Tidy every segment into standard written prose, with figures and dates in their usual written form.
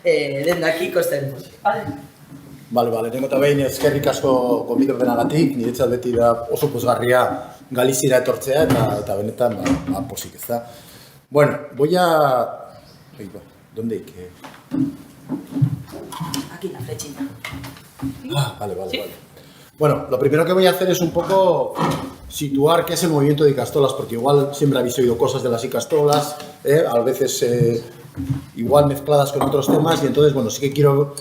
dende aquí kostenemos. Vale, tengo también eskerrik asko gonbidapenagatik, niretzat beti da oso pozgarria Galizira etortzea eta benetan posik, ezta. Bueno, voy a... ¿Dónde hay que...? Aquí la flechita. Vale. Bueno, lo primero que voy a hacer es un poco situar qué es el movimiento de Ikastolas, porque igual siempre habéis oído cosas de las Ikastolas, a veces igual mezcladas con otros temas, y entonces, bueno, sí que quiero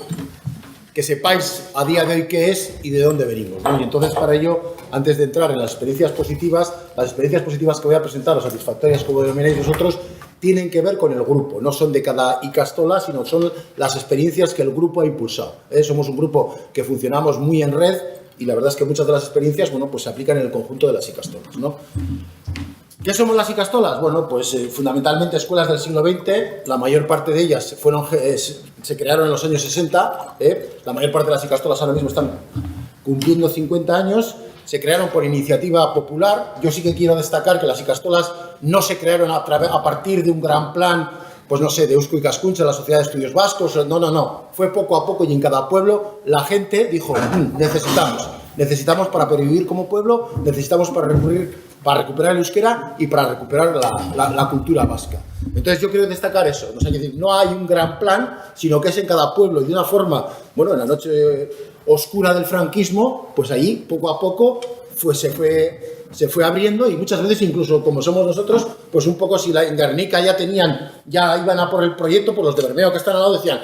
que sepáis a día de hoy qué es y de dónde venimos, ¿no? Y entonces, para ello, antes de entrar en las experiencias positivas que voy a presentar, o satisfactorias como denomináis vosotros, tienen que ver con el grupo, no son de cada Ikastola, sino son las experiencias que el grupo ha impulsado. Somos un grupo que funcionamos muy en red y la verdad es que muchas de las experiencias, bueno, pues se aplican en el conjunto de las Ikastolas, ¿no? ¿Qué somos las Ikastolas? Bueno, pues fundamentalmente escuelas del siglo XX, la mayor parte de ellas se crearon en los años 60, la mayor parte de las Ikastolas ahora mismo están cumpliendo 50 años, se crearon por iniciativa popular. Yo sí que quiero destacar que las Ikastolas no se crearon a partir de un gran plan, pues no sé, de Eusko Ikaskuntza, la Sociedad de Estudios Vascos, no, fue poco a poco y en cada pueblo la gente dijo, necesitamos para pervivir como pueblo, necesitamos para recuperar el euskera y para recuperar la cultura vasca. Entonces yo quiero destacar eso, o sea, decir, no hay un gran plan, sino que es en cada pueblo y de una forma, bueno, en la noche oscura del franquismo, pues ahí poco a poco se fue abriendo y muchas veces incluso como somos nosotros, pues un poco si en Guernica ya iban a por el proyecto, pues los de Bermeo que están al lado decían,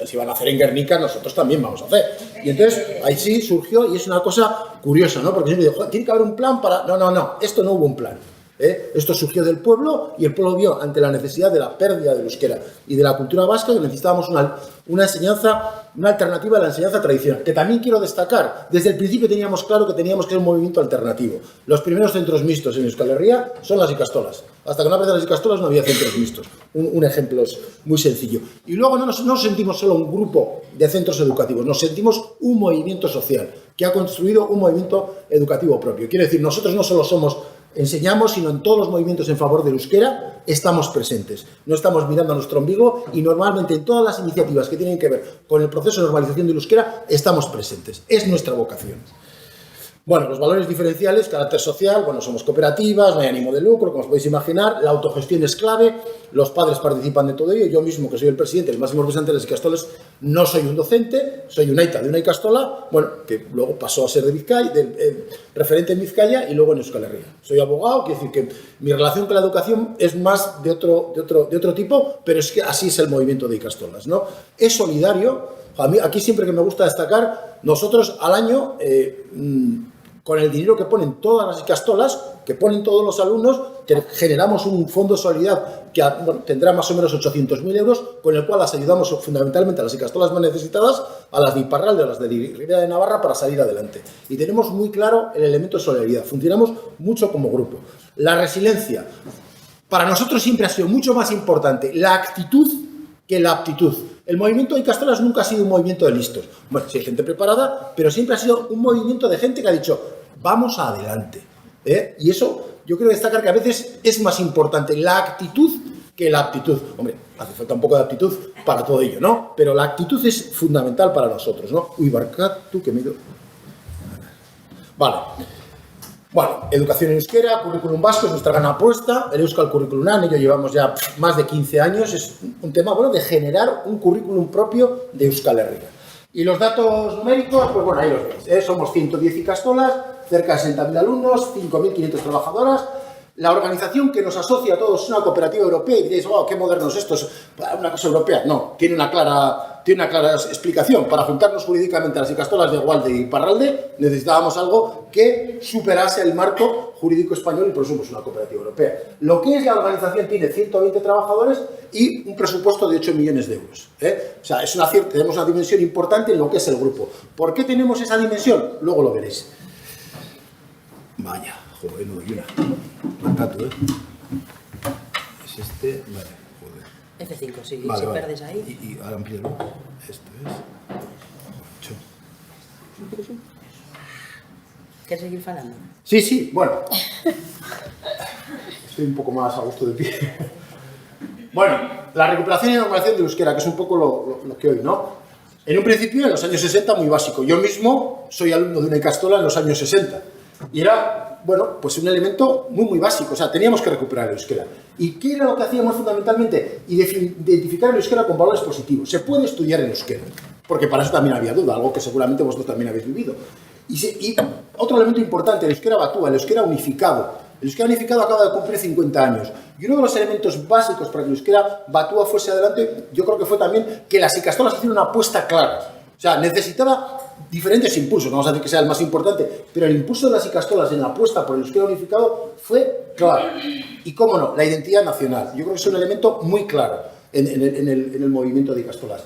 si van a hacer en Guernica, nosotros también vamos a hacer. Y entonces ahí sí surgió y es una cosa curiosa, ¿no? Porque siempre digo, tiene que haber un plan para... No, esto no hubo un plan. Esto surgió del pueblo y el pueblo vio ante la necesidad de la pérdida del euskera y de la cultura vasca que necesitábamos una enseñanza, una alternativa a la enseñanza tradicional, que también quiero destacar. Desde el principio teníamos claro que teníamos que ser un movimiento alternativo. Los primeros centros mixtos en Euskal Herria son las Ikastolas. Hasta que no aparecen las Ikastolas no había centros mixtos. Un ejemplo es muy sencillo. Y luego no nos sentimos solo un grupo de centros educativos, nos sentimos un movimiento social que ha construido un movimiento educativo propio. Quiero decir, nosotros no solo enseñamos, sino en todos los movimientos en favor del euskera estamos presentes. No estamos mirando a nuestro ombligo y normalmente en todas las iniciativas que tienen que ver con el proceso de normalización del euskera estamos presentes. Es nuestra vocación. Bueno, los valores diferenciales, carácter social, bueno, somos cooperativas, no hay ánimo de lucro, como os podéis imaginar, la autogestión es clave, los padres participan de todo ello, yo mismo que soy el presidente, el máximo representante de las Ikastolas, no soy un docente, soy un aita de una Ikastola, bueno, que luego pasó a ser de Vizcaya, referente en Vizcaya y luego en Euskal Herria. Soy abogado, quiere decir que mi relación con la educación es más de otro tipo, pero es que así es el movimiento de Ikastolas, ¿no? Es solidario, a mí aquí siempre que me gusta destacar, nosotros al año... con el dinero que ponen todas las Ikastolas, que ponen todos los alumnos, generamos un fondo de solidaridad que tendrá más o menos 800.000 euros, con el cual las ayudamos fundamentalmente a las Ikastolas más necesitadas, a las de Iparralde, a las de Ribera de Navarra, para salir adelante. Y tenemos muy claro el elemento de solidaridad. Funcionamos mucho como grupo. La resiliencia. Para nosotros siempre ha sido mucho más importante la actitud que la aptitud. El movimiento de Ikastolas nunca ha sido un movimiento de listos. Bueno, sí hay gente preparada, pero siempre ha sido un movimiento de gente que ha dicho, vamos adelante. Y eso yo quiero destacar que a veces es más importante la actitud que la aptitud. Hombre, hace falta un poco de aptitud para todo ello, ¿no? Pero la actitud es fundamental para nosotros, ¿no? Uy, Barcatu, que me... Vale. Bueno, educación en euskera, currículum vasco es nuestra gran apuesta, el Euskal Curriculum, en ello llevamos ya más de 15 años, es un tema, bueno, de generar un currículum propio de Euskal Herria. Y los datos numéricos, pues bueno, ahí los veis, somos 110 Ikastolas, cerca de 60.000 alumnos, 5.500 trabajadoras. La organización que nos asocia a todos es una cooperativa europea y diréis, oh, qué moderno es esto, es una cosa europea. No, tiene una clara explicación. Para juntarnos jurídicamente a las Ikastolas de Gualde y Iparralde necesitábamos algo que superase el marco jurídico español y por eso somos una cooperativa europea. Lo que es la organización tiene 120 trabajadores y un presupuesto de 8 millones de euros. O sea, tenemos una dimensión importante en lo que es el grupo. ¿Por qué tenemos esa dimensión? Luego lo veréis. Vaya, joder, no hay una. Marcatu, Es este, vale, joder. F5, sí, Vale, si vale. perdes ahí. Y ahora amplíalo. Esto es 8. ¿Quieres seguir falando? Sí, bueno. Estoy un poco más a gusto de pie. Bueno, la recuperación y normalización del euskera, que es un poco lo que hoy, ¿no? En un principio, en los años 60, muy básico. Yo mismo soy alumno de una ikastola en los años 60. Y era, bueno, pues un elemento muy básico. O sea, teníamos que recuperar el euskera. ¿Y qué era lo que hacíamos fundamentalmente? Identificar el euskera con valores positivos. Se puede estudiar en euskera, porque para eso también había duda, algo que seguramente vosotros también habéis vivido. Y otro elemento importante, el euskera batúa, el euskera unificado. El euskera unificado acaba de cumplir 50 años. Y uno de los elementos básicos para que el euskera batúa fuese adelante, yo creo que fue también que las ikastolas hicieron una apuesta clara. O sea, necesitaba diferentes impulsos, no vamos a decir que sea el más importante, pero el impulso de las ikastolas en la apuesta por el euskera unificado fue claro. Y cómo no, la identidad nacional. Yo creo que es un elemento muy claro en el movimiento de ikastolas.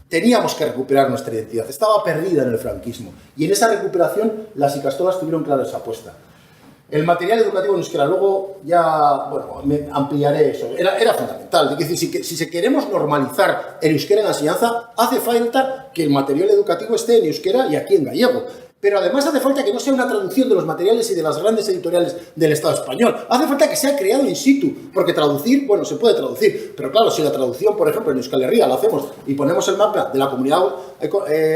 Teníamos que recuperar nuestra identidad, estaba perdida en el franquismo. Y en esa recuperación las ikastolas tuvieron clara esa apuesta. El material educativo en euskera, luego ya, bueno, me ampliaré eso, era fundamental. Es decir, si queremos normalizar el euskera en la enseñanza, hace falta que el material educativo esté en euskera y aquí en gallego. Pero además hace falta que no sea una traducción de los materiales y de las grandes editoriales del Estado español. Hace falta que sea creado in situ, porque traducir, bueno, se puede traducir, pero claro, si la traducción, por ejemplo, en Euskal Herria la hacemos y ponemos el mapa de la comunidad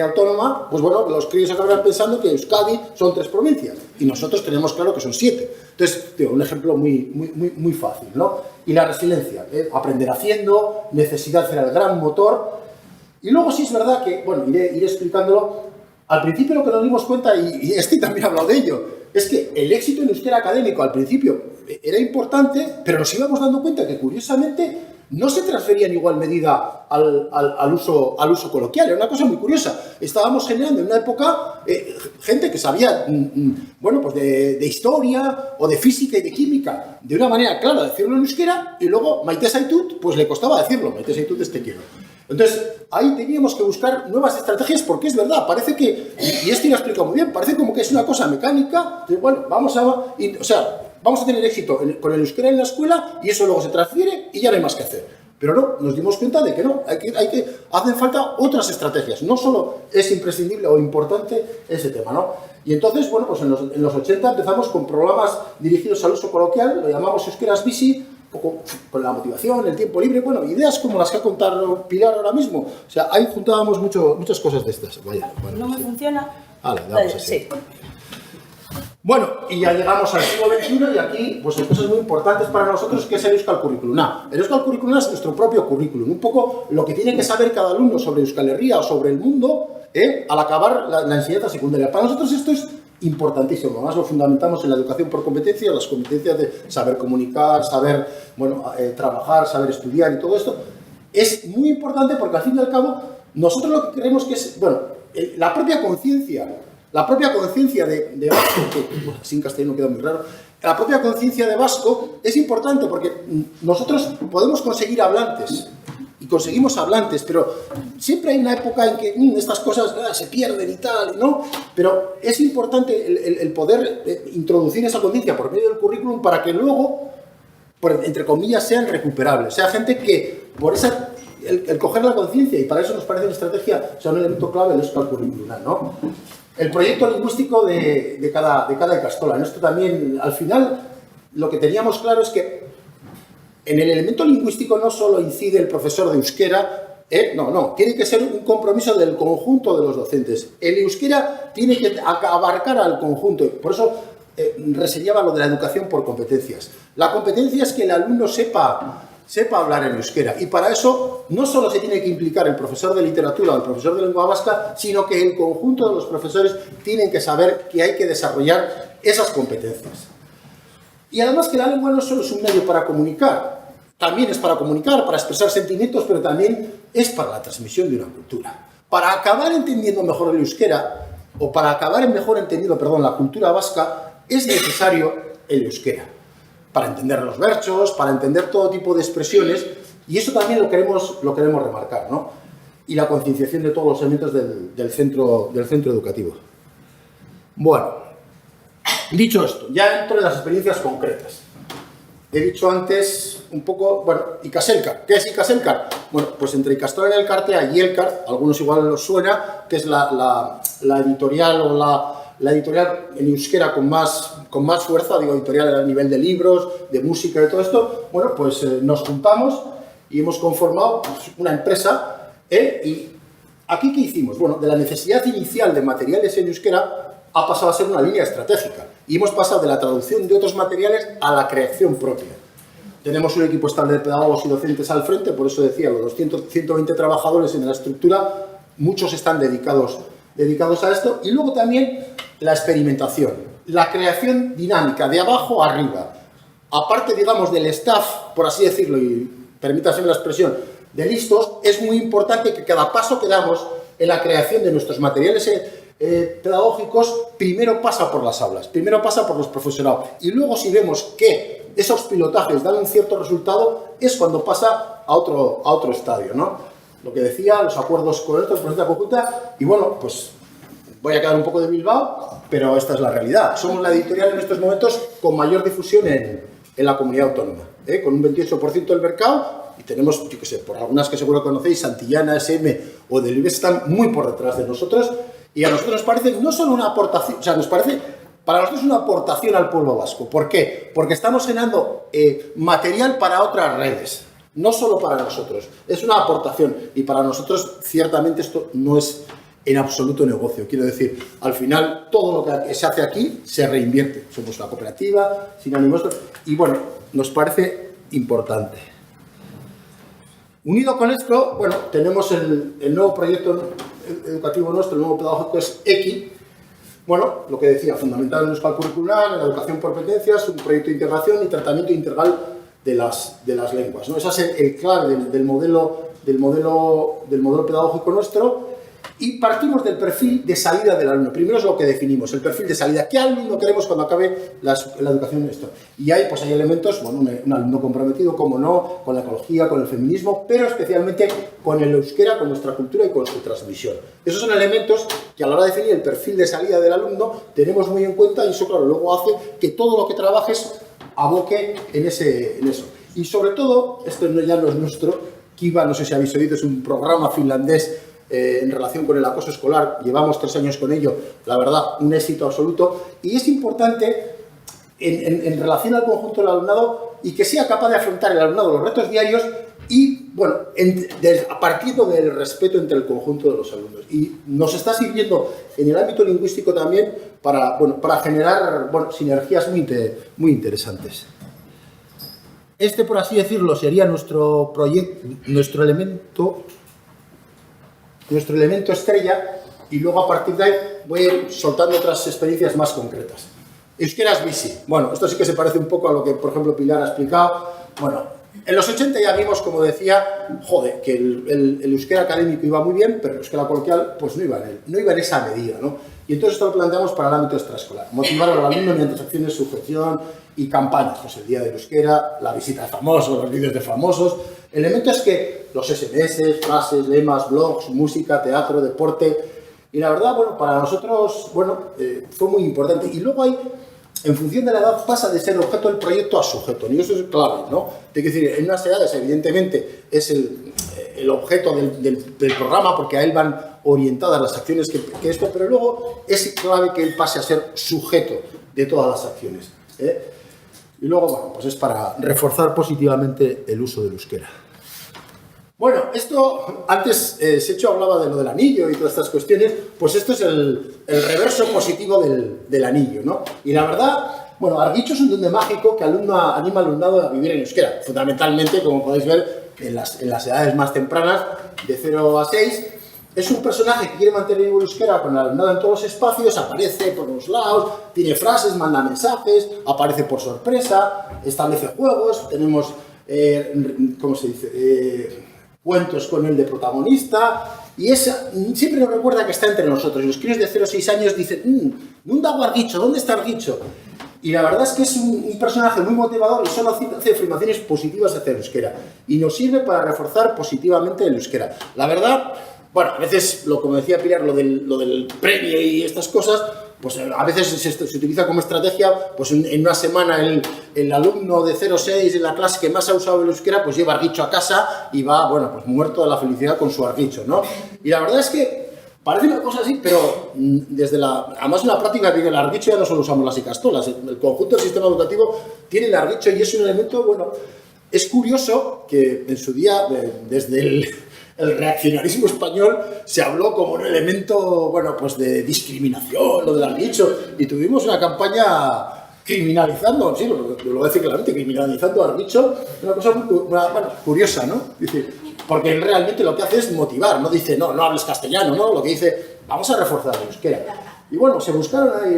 autónoma, pues bueno, los críos acabarán pensando que Euskadi son 3 provincias y nosotros tenemos claro que son 7. Entonces, tío, un ejemplo muy fácil, ¿no? Y la resiliencia, aprender haciendo, necesidad era el gran motor. Y luego sí es verdad que, bueno, iré explicándolo. Al principio lo que nos dimos cuenta, y también ha hablado de ello, es que el éxito en euskera académico al principio era importante, pero nos íbamos dando cuenta que curiosamente no se transfería en igual medida al uso coloquial. Era una cosa muy curiosa. Estábamos generando en una época gente que sabía, bueno, pues de historia o de física y de química de una manera clara decirlo en euskera, y luego Maite Zaitut, pues le costaba decirlo. Maite Zaitut te quiero. Entonces, ahí teníamos que buscar nuevas estrategias, porque es verdad, parece que, y esto lo he explicado muy bien, parece como que es una cosa mecánica, de, bueno, vamos a tener éxito con el euskera en la escuela y eso luego se transfiere y ya no hay más que hacer. Pero no, nos dimos cuenta de que no, hacen falta otras estrategias, no solo es imprescindible o importante ese tema, ¿no? Y entonces, bueno, pues en los 80 empezamos con programas dirigidos al uso coloquial, lo llamamos Euskeraz Bizi, un poco con la motivación, el tiempo libre, bueno, ideas como las que ha contado Pilar ahora mismo. O sea, ahí juntábamos muchas cosas de estas. Vaya, bueno, no me funciona. Vale, damos así. Sí. Bueno, y ya llegamos al siglo XXI y aquí pues hay cosas muy importantes para nosotros, que es el Euskal Curriculum. El Euskal Curriculum es nuestro propio currículum, un poco lo que tiene que saber cada alumno sobre Euskal Herria o sobre el mundo al acabar la enseñanza secundaria. Para nosotros esto es importantísimo. Además lo fundamentamos en la educación por competencias, las competencias de saber comunicar, saber trabajar, saber estudiar y todo esto. Es muy importante porque al fin y al cabo nosotros lo que queremos que es, bueno, la propia conciencia de vasco, que sin castellano queda muy raro, la propia conciencia de vasco es importante porque nosotros podemos conseguir hablantes y conseguimos hablantes, pero siempre hay una época en que estas cosas se pierden y tal, ¿no? Pero es importante el poder introducir esa conciencia por medio del currículum para que luego, entre comillas, sean recuperables. Sea gente que, por el coger la conciencia, y para eso nos parece una estrategia, o sea, un elemento clave del Euskal Curriculum, ¿no? El proyecto lingüístico de cada ikastola. En esto también, al final, lo que teníamos claro es que en el elemento lingüístico no solo incide el profesor de euskera, no, tiene que ser un compromiso del conjunto de los docentes. El euskera tiene que abarcar al conjunto, por eso reseñaba lo de la educación por competencias. La competencia es que el alumno sepa hablar en euskera, y para eso no solo se tiene que implicar el profesor de literatura o el profesor de lengua vasca, sino que el conjunto de los profesores tienen que saber que hay que desarrollar esas competencias. Y además que la lengua no solo es un medio para comunicar, también es para comunicar, para expresar sentimientos, pero también es para la transmisión de una cultura. Para acabar entendiendo mejor el euskera, o para acabar mejor entendiendo, la cultura vasca, es necesario el euskera. Para entender los versos, para entender todo tipo de expresiones, y eso también lo queremos remarcar, ¿no? Y la concienciación de todos los elementos del centro educativo. Bueno, dicho esto, ya entro en las experiencias concretas. He dicho antes un poco, Ikaselkar. ¿Qué es Ikaselkar? Bueno, pues entre Ikastola Elkartea y Elkar, algunos igual os suena, que es la editorial o la editorial en euskera con más fuerza, digo editorial a nivel de libros, de música y todo esto. Bueno, pues nos juntamos y hemos conformado pues, una empresa, y aquí ¿qué hicimos? Bueno, de la necesidad inicial de materiales en euskera ha pasado a ser una línea estratégica y hemos pasado de la traducción de otros materiales a la creación propia. Tenemos un equipo estable de pedagogos y docentes al frente, por eso decía, los 120 trabajadores en la estructura, muchos están dedicados a esto, y luego también la experimentación, la creación dinámica, de abajo a arriba. Aparte, digamos, del staff, por así decirlo, y permítanme la expresión, de listos, es muy importante que cada paso que damos en la creación de nuestros materiales pedagógicos, primero pasa por las aulas, primero pasa por los profesorados, y luego si vemos que esos pilotajes dan un cierto resultado, es cuando pasa a otro estadio, ¿no? Lo que decía, los acuerdos con estos, proyectos conjunta, y bueno, pues voy a quedar un poco de Bilbao, pero esta es la realidad. Somos la editorial en estos momentos con mayor difusión en la comunidad autónoma, con un 28% del mercado, y tenemos, yo qué sé, por algunas que seguro conocéis, Santillana, SM o Delibes, están muy por detrás de nosotros, y a nosotros nos parece no solo una aportación, o sea, nos parece, para nosotros una aportación al pueblo vasco. ¿Por qué? Porque estamos generando material para otras redes, no solo para nosotros, es una aportación, y para nosotros ciertamente esto no es en absoluto negocio. Quiero decir, al final todo lo que se hace aquí se reinvierte. Somos una cooperativa sin ánimos y bueno, nos parece importante. Unido con esto, bueno, tenemos el nuevo proyecto educativo nuestro, el nuevo pedagógico es EQI. Bueno, lo que decía, fundamentado en nuestra curricular, en la educación por competencias, un proyecto de integración y tratamiento integral de las lenguas, ¿no? Ese es el clave del modelo pedagógico nuestro. Y partimos del perfil de salida del alumno. Primero es lo que definimos, el perfil de salida. ¿Qué alumno queremos cuando acabe la educación en esto? Y hay elementos, bueno, un alumno comprometido, como no, con la ecología, con el feminismo, pero especialmente con el euskera, con nuestra cultura y con su transmisión. Esos son elementos que a la hora de definir el perfil de salida del alumno tenemos muy en cuenta, y eso, claro, luego hace que todo lo que trabajes aboque en eso. Y sobre todo, esto ya no es nuestro, Kiva, no sé si habéis oído, es un programa finlandés en relación con el acoso escolar. Llevamos 3 años con ello, la verdad, un éxito absoluto, y es importante en relación al conjunto del alumnado y que sea capaz de afrontar el alumnado los retos diarios y, bueno, a partir del respeto entre el conjunto de los alumnos. Y nos está sirviendo en el ámbito lingüístico también para generar sinergias muy interesantes. Este, por así decirlo, sería nuestro proyecto, nuestro elemento estrella, y luego a partir de ahí voy a ir soltando otras experiencias más concretas. Euskeraz bizi. Bueno, esto sí que se parece un poco a lo que, por ejemplo, Pilar ha explicado. Bueno, en los 80 ya vimos, como decía, que el euskera académico iba muy bien, pero el euskera coloquial pues no iba en esa medida, ¿no? Y entonces esto lo planteamos para el ámbito extraescolar. Motivar al alumno mediante acciones, sujeción y campañas. Pues el día del euskera, la visita de famosos, los vídeos de famosos. Elementos que los SMS, frases, lemas, blogs, música, teatro, deporte. Y la verdad, bueno, para nosotros, fue muy importante. Y luego hay, en función de la edad, pasa de ser objeto del proyecto a sujeto. Y eso es clave, ¿no? Hay que decir, en unas edades, evidentemente, es el objeto del programa, porque a él van orientadas las acciones que esto, pero luego es clave que él pase a ser sujeto de todas las acciones, ¿eh? Y luego, bueno, pues es para reforzar positivamente el uso del euskera. Bueno, esto, antes Secho hablaba de lo del anillo y todas estas cuestiones, pues esto es el reverso positivo del anillo, ¿no? Y la verdad, bueno, Argitxo es un duende mágico que anima al alumnado a vivir en euskera, fundamentalmente, como podéis ver, en las edades más tempranas, de 0 a 6, es un personaje que quiere mantener vivo el euskera con el alumnado en todos los espacios, aparece por los lados, tiene frases, manda mensajes, aparece por sorpresa, establece juegos, tenemos, ¿cómo se dice?, cuentos con él de protagonista, y siempre nos recuerda que está entre nosotros. Y los críos de 0 a 6 años dicen, ¿dónde hago Argitxo? ¿Dónde está Argitxo? Y la verdad es que es un personaje muy motivador y solo hace afirmaciones positivas hacia el euskera. Y nos sirve para reforzar positivamente el euskera. La verdad, bueno, a veces, como decía Pilar, lo del premio y estas cosas, pues a veces se utiliza como estrategia, pues en una semana el alumno de 0 a 6 en la clase que más ha usado el euskera, pues lleva Argitxo a casa y va, bueno, pues muerto de la felicidad con su Argitxo, ¿no? Y la verdad es que parece una cosa así, pero además en la práctica, el Argitxo ya no solo usamos las ikastolas, el conjunto del sistema educativo tiene el Argitxo y es un elemento, bueno, Es curioso que en su día, desde el reaccionarismo español, se habló como un elemento, bueno, pues de discriminación, lo del arbitrio, y tuvimos una campaña criminalizando, sí, lo voy a decir claramente, criminalizando al arbitrio, una cosa muy curiosa, ¿no? Dice, porque él realmente lo que hace es motivar, no dice, no hables castellano, ¿no? Lo que dice, vamos a reforzar el euskera. Y bueno, le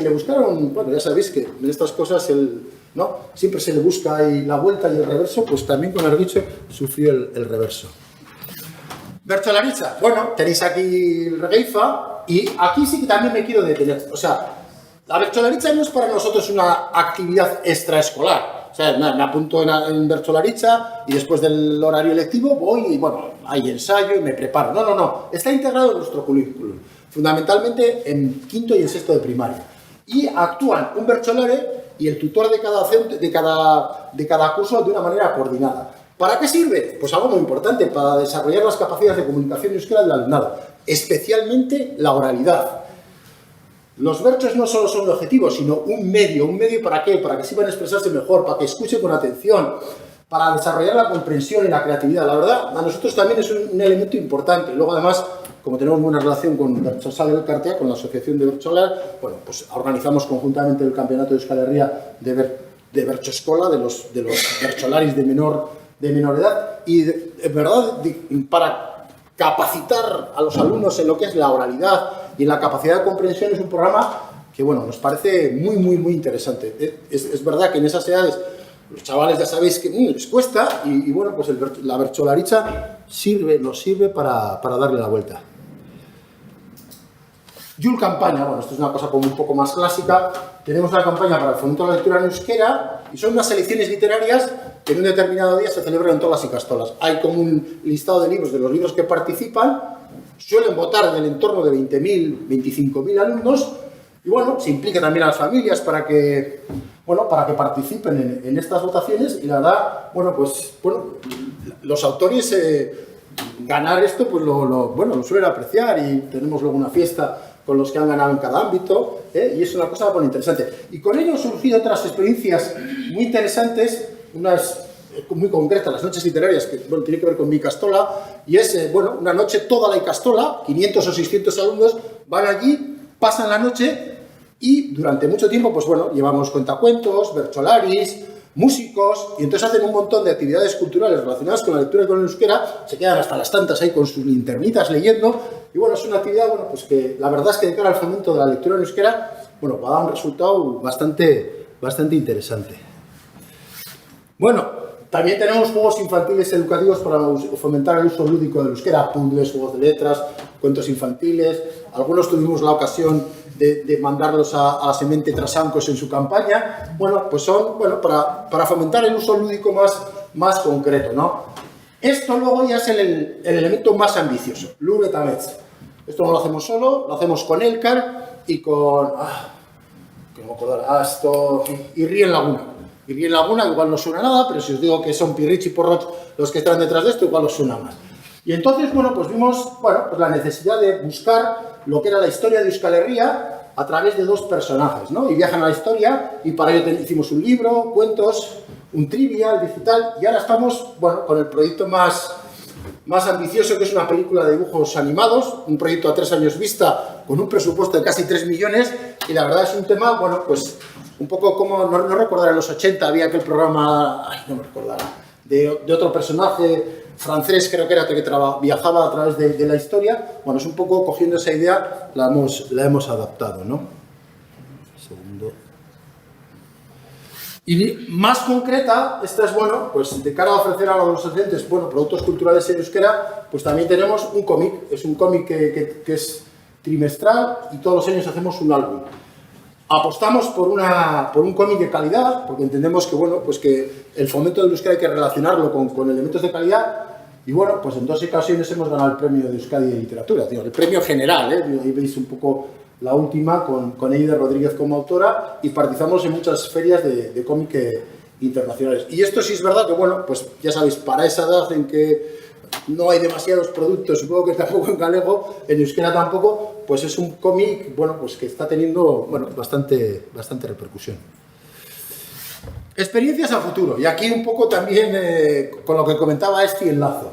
buscaron, bueno, ya sabéis que en estas cosas ¿no? Siempre se le busca ahí la vuelta y el reverso, pues también con Arbicho sufrió el reverso. Bertsolaritza, bueno, tenéis aquí el Regeifa y aquí sí que también me quiero detener. O sea, la Bertsolaritza no es para nosotros una actividad extraescolar. O sea, me apunto en Bertsolaritza y después del horario lectivo voy y, bueno, hay ensayo y me preparo. No. Está integrado en nuestro currículum, fundamentalmente en quinto y en sexto de primaria. Y actúan un bertsolare y el tutor de cada curso de una manera coordinada. ¿Para qué sirve? Pues algo muy importante, para desarrollar las capacidades de comunicación euskera del alumnado, especialmente la oralidad. Los berchos no solo son un objetivo, sino un medio. ¿Un medio para qué? Para que sepan expresarse mejor, para que escuchen con atención, para desarrollar la comprensión y la creatividad. La verdad, a nosotros también es un elemento importante. Luego, además, como tenemos buena relación con Bertsozale Elkartea, con la Asociación de Bertsolar, bueno, pues organizamos conjuntamente el Campeonato de Euskal Herria de Bertsoeskola, de los bertsolaris de menor edad, y en verdad, para capacitar a los alumnos en lo que es la oralidad y en la capacidad de comprensión, es un programa que, bueno, nos parece muy interesante. Es verdad que en esas edades los chavales ya sabéis que les cuesta y bueno, pues la bertsolaritza nos sirve para darle la vuelta. Yul campaña, bueno, esto es una cosa como un poco más clásica. Tenemos una campaña para el fomento de la lectura en euskera y son unas selecciones literarias que en un determinado día se celebran en todas las ikastolas. Hay como un listado de libros, de los libros que participan, suelen votar en el entorno de 20.000, 25.000 alumnos y bueno, se implica también a las familias para que participen en estas votaciones y la verdad, los autores ganar esto pues lo suelen apreciar y tenemos luego una fiesta con los que han ganado en cada ámbito, y es una cosa interesante. Y con ello han surgido otras experiencias muy interesantes, unas muy concretas, las noches literarias, que tiene que ver con mi Ikastola, y es, una noche toda la Ikastola, 500 o 600 alumnos van allí, pasan la noche y durante mucho tiempo, llevamos cuentacuentos, bertsolaris, músicos, y entonces hacen un montón de actividades culturales relacionadas con la lectura y con el euskera, se quedan hasta las tantas ahí con sus linternitas leyendo, y es una actividad, que la verdad es que de cara al fomento de la lectura en euskera, va a dar un resultado bastante interesante. Bueno, también tenemos juegos infantiles educativos para fomentar el uso lúdico del euskera, puzzles, juegos de letras, cuentos infantiles. Algunos tuvimos la ocasión de mandarlos a Semente Trasancos en su campaña. Son para fomentar el uso lúdico más concreto, ¿no? Esto luego ya es el elemento más ambicioso, Luretamets. Esto no lo hacemos solo, lo hacemos con Elkar y con... que no me acuerdo, y Rien Laguna. Y Rien Laguna igual no suena nada, pero si os digo que son Pirrich y Porroch los que están detrás de esto, igual os suena más. Y entonces, vimos la necesidad de buscar lo que era la historia de Euskal Herria a través de dos personajes, ¿no? Y viajan a la historia y para ello hicimos un libro, cuentos, un trivial digital y ahora estamos, con el proyecto más ambicioso, que es una película de dibujos animados, un proyecto a 3 años vista con un presupuesto de casi 3 millones y la verdad es un tema, un poco como, no recordar, en los 80 había aquel programa, no me recordará, de otro personaje francés, creo que era, que viajaba a través de la historia. Es un poco cogiendo esa idea, la hemos adaptado, ¿no? Segundo. Y más concreta, esta es, de cara a ofrecer a los docentes, productos culturales en euskera, pues también tenemos un cómic. Es un cómic que es trimestral y todos los años hacemos un álbum. Apostamos por un cómic de calidad, porque entendemos que, que el fomento del euskera hay que relacionarlo con elementos de calidad. Y en 2 ocasiones hemos ganado el premio de Euskadi de literatura, el premio general, ahí veis un poco la última con Eide Rodríguez como autora y participamos en muchas ferias de cómic internacionales. Y esto sí es verdad que, ya sabéis, para esa edad en que no hay demasiados productos, supongo que tampoco en galego, en euskera tampoco, pues es un cómic, que está teniendo, bastante repercusión. Experiencias a futuro. Y aquí un poco también con lo que comentaba este enlazo.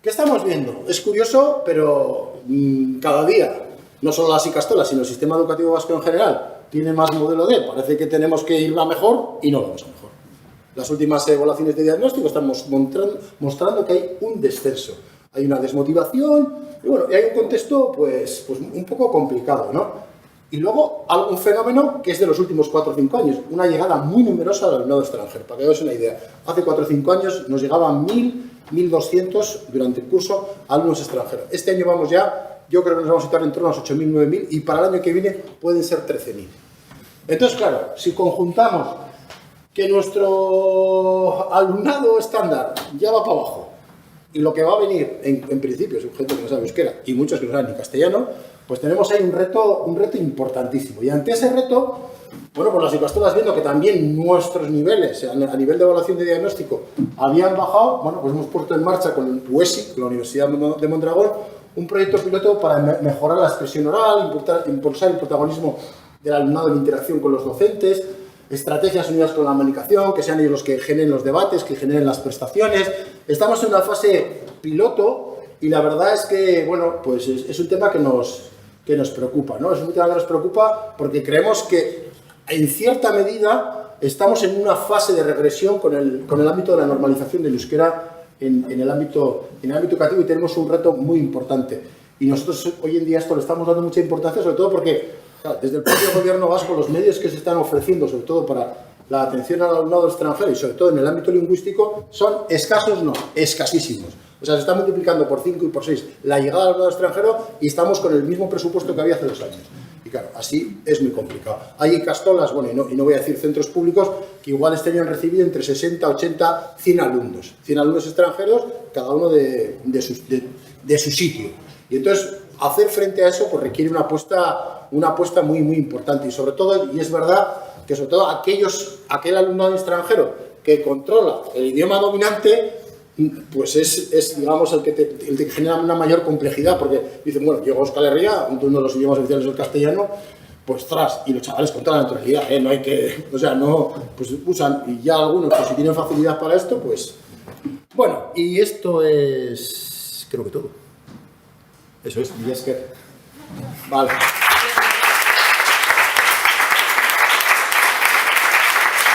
¿Qué estamos viendo? Es curioso, pero cada día, no solo las Ikastolas, sino el sistema educativo vasco en general, tiene más modelo D. Parece que tenemos que ir a mejor y no vamos a mejor. Las últimas evaluaciones de diagnóstico estamos mostrando que hay un descenso. Hay una desmotivación y, bueno, y hay un contexto pues un poco complicado, ¿no? Y luego un fenómeno que es de los últimos 4 o 5 años, una llegada muy numerosa del alumnado extranjero. Para que veáis una idea, hace 4 o 5 años nos llegaban 1.000, 1.200 durante el curso alumnos extranjeros. Este año vamos ya, yo creo que nos vamos a situar en torno a los 8.000, 9.000 y para el año que viene pueden ser 13.000. Entonces, claro, si conjuntamos que nuestro alumnado estándar ya va para abajo y lo que va a venir, en principio, es gente que no sabe euskera y muchos que no saben ni castellano, pues tenemos ahí un reto importantísimo. Y ante ese reto, bueno, pues las Ikastolas, viendo que también nuestros niveles, a nivel de evaluación de diagnóstico, habían bajado, bueno, pues hemos puesto en marcha con el UESI, con la Universidad de Mondragón, un proyecto piloto para mejorar la expresión oral, impulsar el protagonismo del alumnado en interacción con los docentes, estrategias unidas con la comunicación, que sean ellos los que generen los debates, que generen las prestaciones. Estamos en una fase piloto y la verdad es que, bueno, pues es un tema que nos preocupa, ¿no? Es un tema que nos preocupa porque creemos que en cierta medida estamos en una fase de regresión con el ámbito de la normalización del euskera en el ámbito educativo y tenemos un reto muy importante. Y nosotros hoy en día esto le estamos dando mucha importancia, sobre todo porque claro, desde el propio gobierno vasco los medios que se están ofreciendo, sobre todo para la atención al alumnado extranjero y sobre todo en el ámbito lingüístico, son escasos, no, escasísimos. O sea, se está multiplicando por 5 y por 6 la llegada al alumnado extranjero y estamos con el mismo presupuesto que había hace 2 años. Y claro, así es muy complicado. Hay Ikastolas, bueno, y no voy a decir centros públicos, que igual este año han recibido entre 60, 80, 100 alumnos. 100 alumnos extranjeros, cada uno de su sitio. Y entonces, hacer frente a eso pues requiere una apuesta muy, muy importante. Y sobre todo, y es verdad, que sobre todo aquel alumnado extranjero que controla el idioma dominante, pues es digamos, el que te genera una mayor complejidad, porque dicen, bueno, llego a Euskal Herria, uno de los idiomas oficiales es el castellano, pues tras, y los chavales con toda la naturalidad, no hay que, o sea, no, pues usan, y ya algunos, pues si tienen facilidad para esto, pues, bueno, y esto es, creo que todo. Eso es, y es que, vale.